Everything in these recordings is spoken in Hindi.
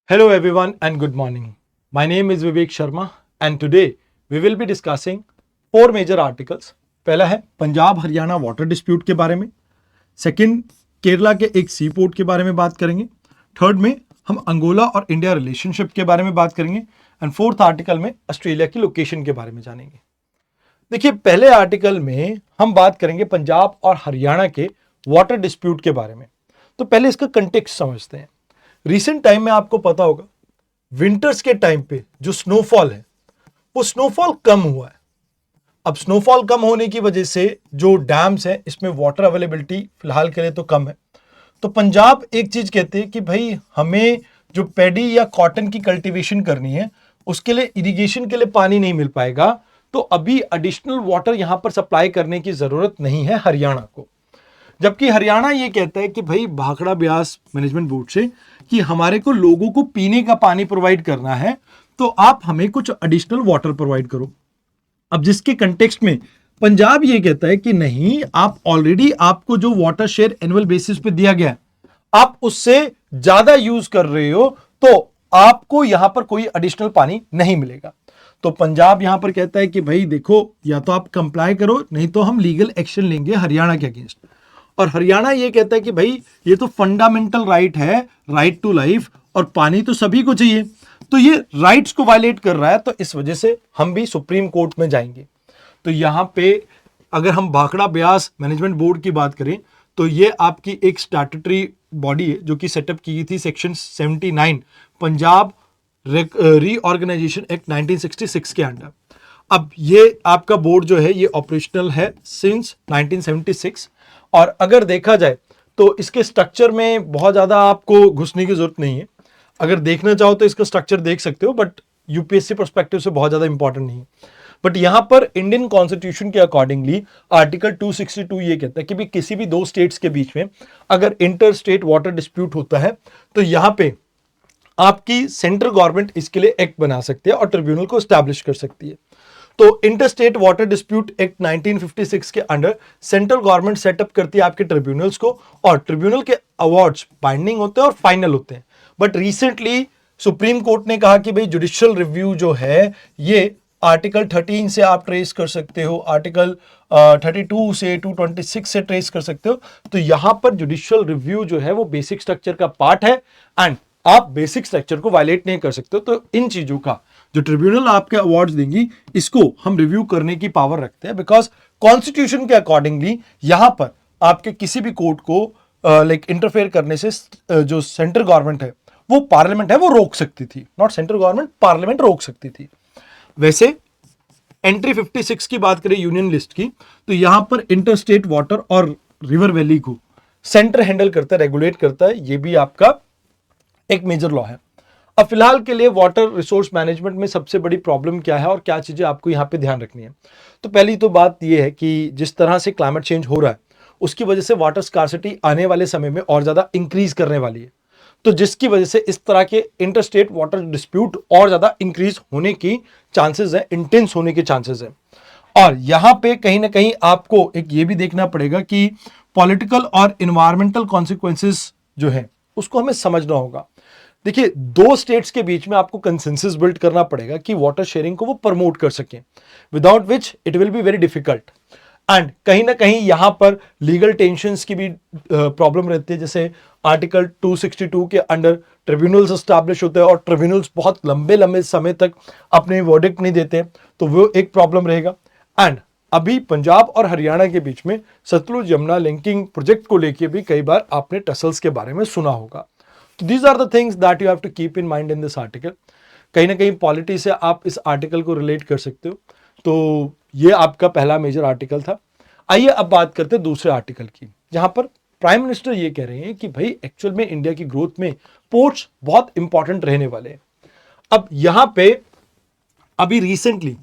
Hello, everyone, and good morning. My name is Vivek Sharma, and today we will be discussing four major articles. पहला है पंजाब हरियाणा वाटर डिस्प्यूट के बारे में। सेकंड, केरला के एक सी पोर्ट के बारे में बात करेंगे। थर्ड में हम अंगोला और इंडिया रिलेशनशिप के बारे में बात करेंगे। एंड फोर्थ आर्टिकल में ऑस्ट्रेलिया की लोकेशन के बारे में जानेंगे। देखिए, पहले आर्टिकल में हम बात करेंगे पंजाब और हरियाणा के वाटर डिस्प्यूट के बारे में। तो पहले इसका कंटेक्स्ट समझते हैं। रिसेंट टाइम में आपको पता होगा, विंटर्स के टाइम पे जो स्नोफॉल है वो स्नोफॉल कम हुआ है। अब स्नोफॉल कम होने की वजह से जो डैम्स है इसमें वाटर अवेलेबिलिटी फिलहाल के लिए तो कम है। तो पंजाब एक चीज कहते हैं कि भाई हमें जो पैडी या कॉटन की कल्टीवेशन करनी है उसके लिए इरिगेशन के लिए पानी नहीं मिल पाएगा, तो अभी एडिशनल वाटर यहां पर सप्लाई करने की जरूरत नहीं है हरियाणा को। जबकि हरियाणा ये कहता है कि भाई भाखड़ा ब्यास मैनेजमेंट बोर्ड से कि हमारे को लोगों को पीने का पानी प्रोवाइड करना है, तो आप हमें कुछ एडिशनल वाटर प्रोवाइड करो। अब जिसके कंटेक्स्ट में पंजाब ये कहता है कि नहीं, आप ऑलरेडी आपको जो वाटर शेयर एनुअल बेसिस पे दिया गया है आप उससे ज्यादा यूज कर रहे हो, तो आपको यहां पर कोई एडिशनल पानी नहीं मिलेगा। तो पंजाब यहां पर कहता है कि भाई देखो, या तो आप कंप्लाई करो, नहीं तो हम लीगल एक्शन लेंगे हरियाणा के अगेंस्ट। और हरियाणा ये कहता है कि भाई ये तो फंडामेंटल राइट है, राइट टू लाइफ, और पानी तो सभी को चाहिए, तो ये राइट्स को वायलेट कर रहा है, तो इस वजह से हम भी सुप्रीम कोर्ट में जाएंगे। तो यहां पे अगर हम भाखड़ा ब्यास मैनेजमेंट बोर्ड की बात करें तो ये आपकी एक स्टैट्यूटरी बॉडी है जो कि सेटअप की गई थी सेक्शन 79 पंजाब रीऑर्गेनाइजेशन एक्ट 1966 के अंडर। अब ये आपका बोर्ड जो है ये ऑपरेशनल है सिंस 1976। और अगर देखा जाए तो इसके स्ट्रक्चर में बहुत ज़्यादा आपको घुसने की जरूरत नहीं है। अगर देखना चाहो तो इसका स्ट्रक्चर देख सकते हो, बट यूपीएससी पर्सपेक्टिव से बहुत ज़्यादा इंपॉर्टेंट नहीं है। बट यहां पर इंडियन कॉन्स्टिट्यूशन के अकॉर्डिंगली आर्टिकल 262 ये कहता है कि भी किसी भी दो स्टेट्स के बीच में अगर इंटर स्टेट वाटर डिस्प्यूट होता है तो यहां पे आपकी सेंट्रल गवर्नमेंट इसके लिए एक्ट बना सकती है और ट्रिब्यूनल को स्टैब्लिश कर सकती है। तो इंटरस्टेट वाटर डिस्प्यूट एक्ट 1956 के अंडर सेंट्रल गवर्नमेंट सेटअप करती है आपके ट्रिब्यूनल्स को, और ट्रिब्यूनल के अवार्ड्स बाइंडिंग होते हैं और फाइनल होते हैं। बट रिसेंटली सुप्रीम कोर्ट ने कहा कि भाई जुडिशियल रिव्यू जो है ये आर्टिकल 13 से आप ट्रेस कर सकते हो, आर्टिकल 32 से 226 से ट्रेस कर सकते हो। तो यहां पर जुडिशियल रिव्यू जो है वो बेसिक स्ट्रक्चर का पार्ट है, एंड आप बेसिक स्ट्रक्चर को वायलेट नहीं कर सकते हो। तो इन चीजों का जो ट्रिब्यूनल आपके अवार्ड्स देंगी इसको हम रिव्यू करने की पावर रखते हैं, बिकॉज कॉन्स्टिट्यूशन के अकॉर्डिंगली यहां पर आपके किसी भी कोर्ट को लाइक इंटरफेयर करने से जो सेंट्रल गवर्नमेंट है वो पार्लियामेंट है वो रोक सकती थी, नॉट सेंट्रल गवर्नमेंट, पार्लियामेंट रोक सकती थी। वैसे एंट्री 56 की बात करें यूनियन लिस्ट की, तो यहां पर इंटरस्टेट वाटर और रिवर वैली को सेंटर हैंडल करता है, रेगुलेट करता है। ये भी आपका एक मेजर लॉ है। अब फिलहाल के लिए वाटर रिसोर्स मैनेजमेंट में सबसे बड़ी प्रॉब्लम क्या है और क्या चीजें आपको यहां पे ध्यान रखनी है। तो पहली तो बात यह है कि जिस तरह से क्लाइमेट चेंज हो रहा है उसकी वजह से वाटर स्कार्सिटी आने वाले समय में और ज्यादा इंक्रीज करने वाली है, तो जिसकी वजह से इस तरह के इंटरस्टेट वाटर डिस्प्यूट और ज्यादा इंक्रीज होने की चांसेस है, इंटेंस होने के चांसेस है। और यहां पे कहीं ना कहीं आपको एक ये भी देखना पड़ेगा कि पॉलिटिकल और इन्वायरमेंटल कॉन्सिक्वेंसेस जो है उसको हमें समझना होगा। देखिए, दो स्टेट्स के बीच में आपको कंसेंसस बिल्ड करना पड़ेगा कि वाटर शेयरिंग को वो प्रमोट कर सकें, without which it will be very difficult. And कहीं ना कहीं यहां पर लीगल टेंशंस की भी प्रॉब्लम रहती है, जैसे आर्टिकल 262 के अंडर ट्रिब्यूनल्स एस्टैब्लिश होते हैं और ट्रिब्यूनल्स बहुत लंबे लंबे समय तक अपने वर्डिक्ट नहीं देते, तो वो एक प्रॉब्लम रहेगा। एंड अभी पंजाब और हरियाणा के बीच में सतलुज यमुना लिंकिंग प्रोजेक्ट को लेके भी कई बार आपने टसल्स के बारे में सुना होगा। तो these are the things that you have to keep in mind in this article. कहीं ना कहीं पॉलिटी से आप इस आर्टिकल को रिलेट कर सकते हो। तो ये आपका पहला मेजर आर्टिकल था। आइए अब बात करते हैं दूसरे आर्टिकल की, जहां पर प्राइम मिनिस्टर ये कह रहे हैं कि भाई एक्चुअल में इंडिया की ग्रोथ में पोर्ट्स बहुत इंपॉर्टेंट रहने वाले हैं। अब यहां पे अभी रिसेंटली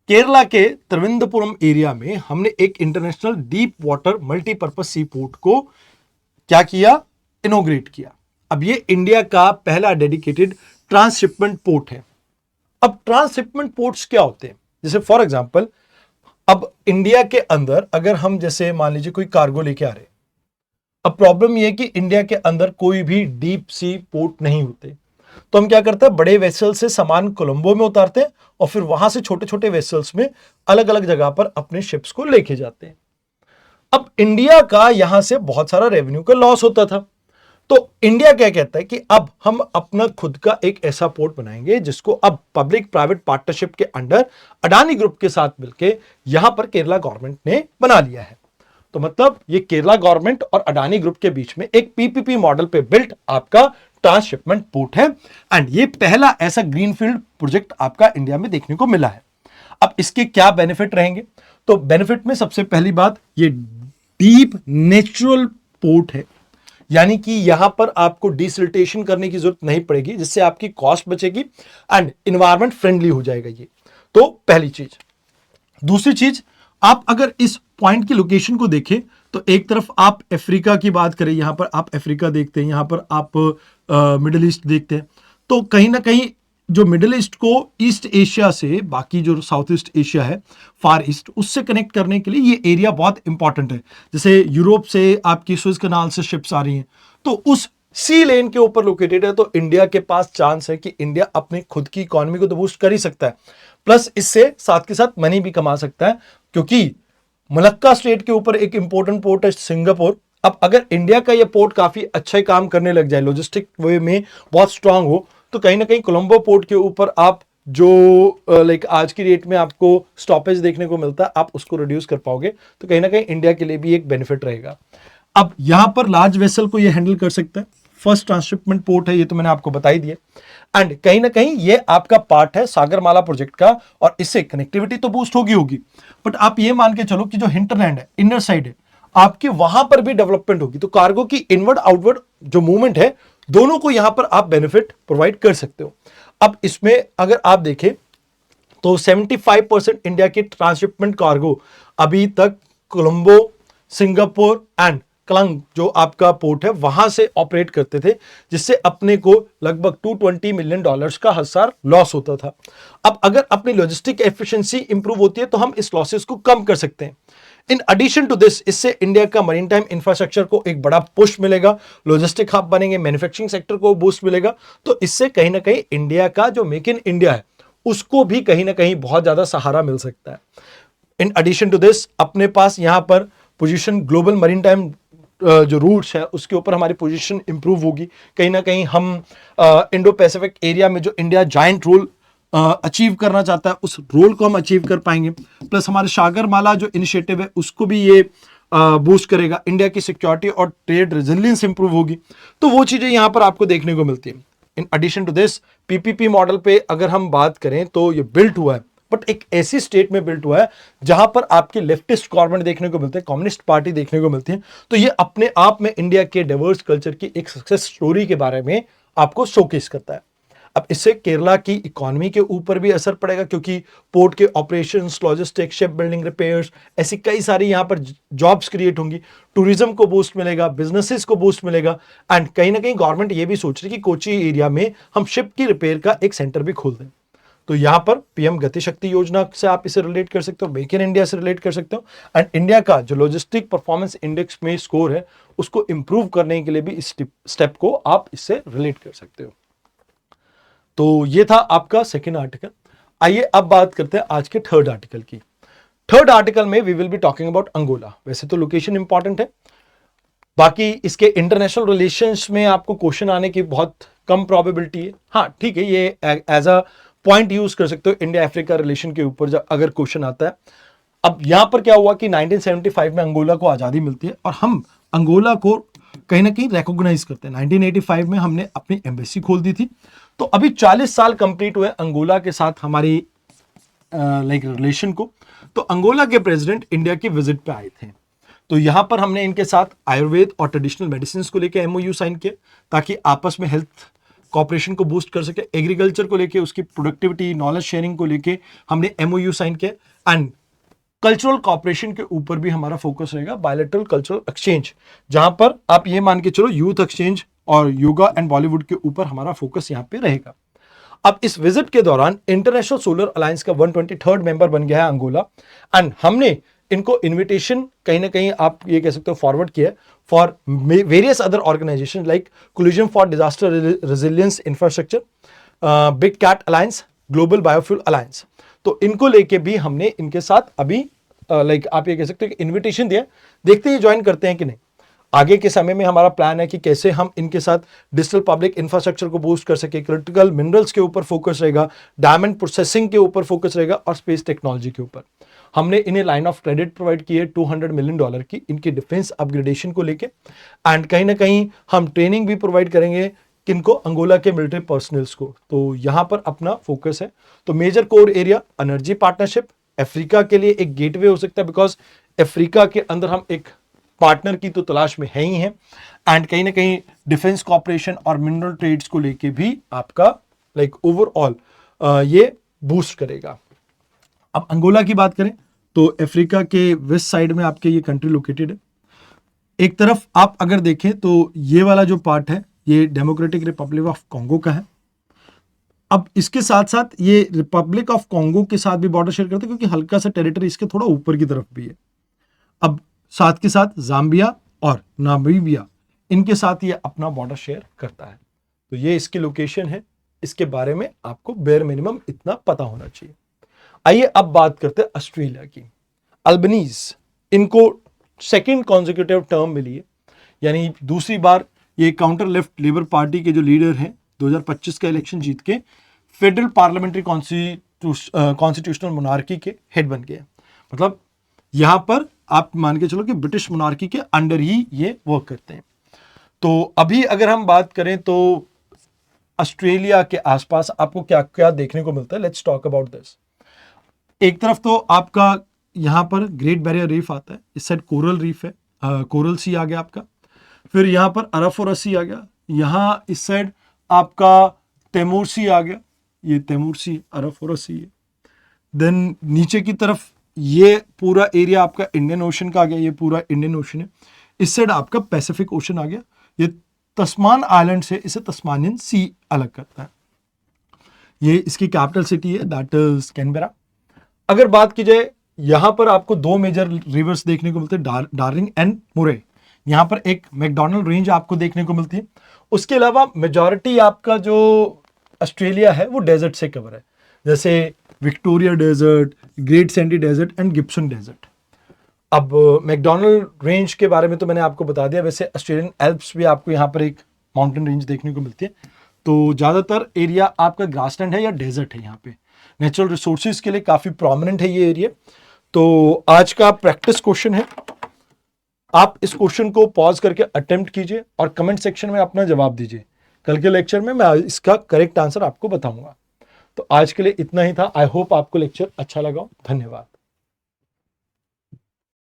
केरला के त्रिवेंद्रपुरम एरिया में हमने एक इंटरनेशनल डीप वाटर मल्टीपर्पज सी पोर्ट को क्या किया, इनोग्रेट किया। अब ये इंडिया का पहला डेडिकेटेड ट्रांसशिपमेंट पोर्ट है। अब ट्रांसशिपमेंट पोर्ट्स क्या होते हैं, जैसे फॉर एग्जांपल अब इंडिया के अंदर अगर हम जैसे मान लीजिए कोई कार्गो लेके आ रहे हैं, अब प्रॉब्लम ये है कि इंडिया के अंदर कोई भी डीप सी पोर्ट नहीं होते। तो हम क्या करते हैं, बड़े वेसल से सामान कोलंबो में उतारते हैं और फिर वहां से छोटे छोटे वेसल्स में अलग अलग जगह पर अपने शिप्स को लेके जाते हैं। अब इंडिया का यहां से बहुत सारा रेवेन्यू का लॉस होता था, तो इंडिया क्या कहता है कि अब हम अपना खुद का एक ऐसा पोर्ट बनाएंगे जिसको अब पब्लिक प्राइवेट पार्टनरशिप के अंडर अडानी ग्रुप के साथ मिलकर यहां पर केरला गवर्नमेंट ने बना लिया है। तो मतलब ये केरला गवर्नमेंट और अडानी ग्रुप के बीच में एक पीपीपी मॉडल पे बिल्ट आपका ट्रांसशिपमेंट पोर्ट है, एंड ये पहला ऐसा ग्रीनफील्ड प्रोजेक्ट आपका इंडिया में देखने को मिला है। अब इसके क्या बेनिफिट रहेंगे, तो बेनिफिट में सबसे पहली बात, ये डीप नेचुरल पोर्ट है, यानी कि यहां पर आपको डिसिल्टेशन करने की जरूरत नहीं पड़ेगी, जिससे आपकी कॉस्ट बचेगी एंड एनवायरमेंट फ्रेंडली हो जाएगा ये। तो पहली चीज। दूसरी चीज, आप अगर इस पॉइंट की लोकेशन को देखें तो एक तरफ आप अफ्रीका की बात करें, यहां पर आप अफ्रीका देखते हैं, यहां पर आप मिडिल ईस्ट देखते हैं, तो कहीं ना कहीं जो मिडिल ईस्ट को ईस्ट एशिया से, बाकी जो साउथ ईस्ट एशिया है, फार ईस्ट, उससे कनेक्ट करने के लिए ये एरिया बहुत इंपॉर्टेंट है। जैसे यूरोप से आपकी सुएज कनाल से शिप्स आ रही हैं, तो उस सी लेन के ऊपर लोकेटेड है, तो इंडिया के पास चांस है कि इंडिया अपने खुद की इकोनॉमी को तो बूस्ट कर ही सकता है, प्लस इससे साथ के साथ मनी भी कमा सकता है, क्योंकि मलक्का स्टेट के ऊपर एक इंपॉर्टेंट पोर्ट है सिंगापुर। अब अगर इंडिया का ये पोर्ट काफी अच्छा ही काम करने लग जाए, लॉजिस्टिक वे में बहुत स्ट्रांग हो, तो कहीं ना कहीं कोलंबो पोर्ट के ऊपर आप जो लाइक आज की डेट में आपको स्टॉपेज देखने को मिलता है, आप उसको रिड्यूस कर पाओगे, तो कहीं ना कहीं इंडिया के लिए भी एक बेनिफिट रहेगा। अब यहां पर लार्ज वेसल को ये हैंडल कर सकता है, फर्स्ट ट्रांसशिपमेंट पोर्ट है, ये तो मैंने आपको बता ही दिया, एंड कहीं ना कहीं ये आपका पार्ट है सागरमाला प्रोजेक्ट का, और इससे कनेक्टिविटी तो बूस्ट होगी, बट आप ये मान के चलो कि जो हिंटरलैंड है, इनर साइड है आपके, वहां पर भी डेवलपमेंट होगी, तो कार्गो की इनवर्ड आउटवर्ड जो मूवमेंट है, दोनों को यहां पर आप बेनिफिट प्रोवाइड कर सकते हो। अब इसमें अगर आप देखें तो 75% इंडिया की ट्रांसशिपमेंट कार्गो अभी तक कोलंबो, सिंगापुर एंड क्लंग जो आपका पोर्ट है वहां से ऑपरेट करते थे, जिससे अपने को लगभग $220 मिलियन का हर साल लॉस होता था। अब अगर अपनी लॉजिस्टिक एफिशिएंसी इंप्रूव होती है तो हम इस लॉसेस को कम कर सकते हैं। इन एडिशन टू दिस, इससे इंडिया का मरीन टाइम इंफ्रास्ट्रक्चर को एक बड़ा पुश मिलेगा, लॉजिस्टिक हब बनेंगे, मैन्युफैक्चरिंग सेक्टर को बूस्ट मिलेगा, तो इससे कहीं ना कहीं इंडिया का जो मेक इन इंडिया है उसको भी कहीं ना कहीं बहुत ज्यादा सहारा मिल सकता है। इन एडिशन टू दिस, अपने पास यहां पर पोजीशन ग्लोबल मरीन टाइम जो रूट्स है उसके ऊपर हमारी पोजीशन इंप्रूव होगी, कहीं ना कहीं हम इंडो पैसिफिक एरिया में जो इंडिया जायंट रोल अचीव करना चाहता है उस रोल को हम अचीव कर पाएंगे, प्लस हमारे सागरमाला जो इनिशिएटिव है उसको भी ये बूस्ट करेगा, इंडिया की सिक्योरिटी और ट्रेड रेजिलियंस इंप्रूव होगी, तो वो चीजें यहां पर आपको देखने को मिलती है। In addition to this, PPP model पे अगर हम बात करें तो ये बिल्ट हुआ है, बट एक ऐसी स्टेट में बिल्ट हुआ है जहां पर आपके लेफ्टिस्ट गवर्नमेंट देखने को मिलते हैं, कम्युनिस्ट पार्टी देखने को मिलती है, तो ये अपने आप में इंडिया के डाइवर्स कल्चर की एक सक्सेस स्टोरी के बारे में आपको शोकेस करता है। अब इससे केरला की इकोनॉमी के ऊपर भी असर पड़ेगा, क्योंकि पोर्ट के operations, logistics, ship building, repairs, ऐसी कई सारी यहां पर जॉब्स क्रिएट होंगी, टूरिज्म को बूस्ट मिलेगा, बिजनेसेस को बूस्ट मिलेगा, एंड कहीं ना कहीं गवर्नमेंट ये भी सोच रही है कि कोची एरिया में हम शिप की रिपेयर का एक सेंटर भी खोल दें। तो यहां पर पीएम गति शक्ति योजना से आप इसे रिलेट कर सकते हो, मेक इन इंडिया से रिलेट कर सकते हो, एंड इंडिया का जो लॉजिस्टिक परफॉर्मेंस इंडेक्स में स्कोर है उसको इंप्रूव करने के लिए भी इस स्टेप को आप इससे रिलेट कर सकते हो। तो ये था आपका सेकेंड आर्टिकल। आइए अब बात करते हैं आज के थर्ड आर्टिकल की। थर्ड आर्टिकल में we will be talking about Angola. वैसे तो लोकेशन इंपॉर्टेंट है, बाकी इसके इंटरनेशनल रिलेशंस में आपको क्वेश्चन आने की बहुत कम प्रोबेबिलिटी है। हाँ ठीक है, ये एज अ पॉइंट यूज कर सकते हो इंडिया अफ्रीका रिलेशन के ऊपर अगर क्वेश्चन आता है। अब यहां पर क्या हुआ कि 1975 में अंगोला को आजादी मिलती है और हम अंगोला को कहीं ना कहीं रिकॉग्नाइज करते हैं। 1985 में हमने अपनी एम्बेसी खोल दी थी, तो अभी 40 साल कंप्लीट हुए अंगोला के साथ हमारी लाइक रिलेशन को। तो अंगोला के प्रेसिडेंट इंडिया की विजिट पे आए थे, तो यहां पर हमने इनके साथ आयुर्वेद और ट्रेडिशनल मेडिसिन को लेकर एमओयू साइन किया, ताकि आपस में हेल्थ कॉपरेशन को बूस्ट कर सके। एग्रीकल्चर को लेके, उसकी प्रोडक्टिविटी, नॉलेज शेयरिंग को लेके हमने एमओयू साइन किया, एंड कल्चरल कॉपरेशन के ऊपर भी हमारा फोकस रहेगा, बायलैटरल कल्चरल एक्सचेंज, जहां पर आप ये मान के चलो यूथ एक्सचेंज और योगा एंड बॉलीवुड के ऊपर हमारा फोकस यहां पे रहेगा। अब इस विजिट के दौरान इंटरनेशनल सोलर अलायंस का 123rd मेंबर बन गया है अंगोला, एंड हमने इनको इनविटेशन कहीं ना कहीं आप ये कह सकते हो फॉरवर्ड किया for various other organisation like coalition for disaster resilience infrastructure, big cat alliance, global biofuel alliance. तो इनको लेके भी हमने इनके साथ अभी लाइक आप ये कह सकते हो इनविटेशन दिया, देखते हैं ज्वाइन करते हैं कि नहीं। आगे के समय में हमारा प्लान है कि कैसे हम इनके साथ डिजिटल पब्लिक इंफ्रास्ट्रक्चर को बूस्ट कर सके, क्रिटिकल मिनरल्स के ऊपर फोकस रहेगा, डायमंड प्रोसेसिंग के ऊपर फोकस रहेगा और स्पेस टेक्नोलॉजी के ऊपर। हमने इन्हें लाइन ऑफ क्रेडिट प्रोवाइड की है $200 मिलियन की इनकी डिफेंस अपग्रेडेशन को लेके, एंड कहीं ना कहीं हम ट्रेनिंग भी प्रोवाइड करेंगे किनको, अंगोला के मिलिट्री पर्सनल्स को। तो यहां पर अपना फोकस है। तो major core area energy partnership, Africa के लिए एक गेटवे हो सकता है बिकॉज अफ्रीका के अंदर हम एक पार्टनर की तो तलाश में है ही हैं, एंड कहीं ना कहीं डिफेंस कॉपरेशन और मिनरल ट्रेड्स को लेके भी आपका लाइक ओवरऑल ये बूस्ट करेगा। अब अंगोला की बात करें तो अफ्रीका के वेस्ट साइड में आपके ये कंट्री लोकेटेड है। एक तरफ आप अगर देखें तो ये वाला जो पार्ट है ये डेमोक्रेटिक रिपब्लिक ऑफ कॉन्गो का है। अब इसके साथ साथ ये रिपब्लिक ऑफ कॉन्गो के साथ भी बॉर्डर शेयर करते हैं क्योंकि हल्का सा टेरिटरी इसके थोड़ा ऊपर की तरफ भी है। अब साथ के साथ जाम्बिया और नामीबिया इनके साथ ये अपना बॉर्डर शेयर करता है। तो ये इसकी लोकेशन है, इसके बारे में आपको बेयर मिनिमम इतना पता होना चाहिए। आइए अब बात करते हैं ऑस्ट्रेलिया की। अल्बनीज, इनको सेकंड कॉन्जिक्यूटिव टर्म मिली है, यानी दूसरी बार ये काउंटर लेफ्ट लेबर पार्टी के जो लीडर हैं 2025 का इलेक्शन जीत के फेडरल पार्लियामेंट्री कॉन्स्टिट्यूशनल मोनार्की के हेड बन गए। मतलब यहां पर आप मान के चलो कि ब्रिटिश मोनार्की के अंडर ही ये वर्क करते हैं। तो अभी अगर हम बात करें तो ऑस्ट्रेलिया के आसपास आपको क्या क्या देखने को मिलता है, लेट्स टॉक अबाउट दिस। एक तरफ तो आपका यहां पर ग्रेट बैरियर रीफ आता है, इस साइड कोरल रीफ है, कोरल सी आ गया आपका, फिर यहां पर अराफोरा सी आ गया, यहां इस साइड आपका तैमूर सी आ गया, ये तैमूर सी अराफोरा सी है। देन नीचे की तरफ ये पूरा एरिया आपका इंडियन ओशन का आ गया, ये पूरा इंडियन ओशन है। इस साइड आपका पैसिफिक ओशन आ गया, ये तस्मान आइलैंड से इसे तस्मानियन सी अलग करता है। ये इसकी कैपिटल सिटी है, दैट इज कैनबेरा। अगर बात की जाए यहां पर आपको दो मेजर रिवर्स देखने को मिलते हैं, डार्लिंग एंड मुरे। यहां पर एक मैकडॉनल्ड रेंज आपको देखने को मिलती है। उसके अलावा मेजॉरिटी आपका जो ऑस्ट्रेलिया है वो डेजर्ट से कवर है, जैसे Victoria desert, great sandy desert and Gibson desert. अब मैकडॉनल्ड रेंज के बारे में तो मैंने आपको बता दिया, वैसे ऑस्ट्रेलियन एल्प्स भी आपको यहाँ पर एक माउंटेन रेंज देखने को मिलती है। तो ज़्यादातर एरिया आपका ग्रासलैंड है या डेजर्ट है। यहाँ पे नेचुरल रिसोर्सेज के लिए काफ़ी प्रोमिनेंट है ये एरिया। तो आज का प्रैक्टिस क्वेश्चन है, आप इस क्वेश्चन को पॉज करके अटेम्प्ट कीजिए और कमेंट सेक्शन में अपना जवाब दीजिए। कल के लेक्चर में मैं इसका करेक्ट आंसर आपको बताऊंगा। तो आज के लिए इतना ही था। आई होप आपको लेक्चर अच्छा लगा हो। धन्यवाद।